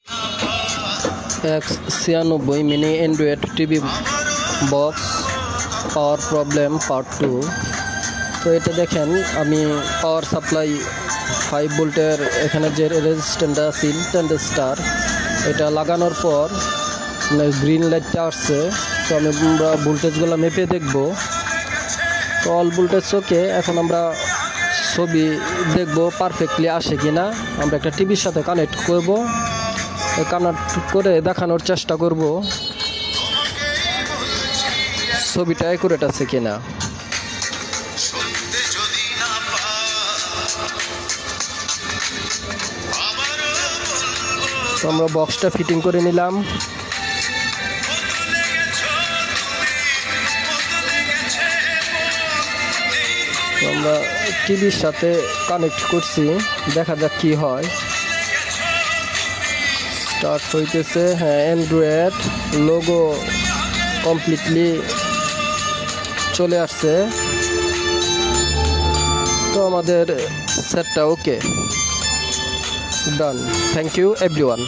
X96 mini Android TV box পাওয়ার problem part 2। তো এটা দেখেন, আমি পাওয়ার সাপ্লাই 5 ভোল্টের এখানে যে রেজিস্ট্যান্সটা আছে 10 স্টার, এটা লাগানোর পর গ্রিন লাইটটা আসছে। তো আমরা ভোল্টেজগুলো মেপে দেখব। তো অল ভোল্টেজ ওকে। এখন আমরা ছবি দেখব পারফেক্টলি আসে কিনা। আমরা একটা টিভির সাথে কানেক্ট করব, কানেক্ট করে দেখানোর চেষ্টা করব ছবিটা অ্যাকুরেট আছে কিনা। তো আমরা বক্সটা ফিটিং করে নিলাম। আমরা টিভির সাথে কানেক্ট করছি, দেখা যাক কি হয়। স্টার্ট হইতেছে। হ্যাঁ, অ্যান্ড্রয়েড লোগো কমপ্লিটলি চলে আসছে। তো আমাদের সেটটা okay, done. Thank you everyone.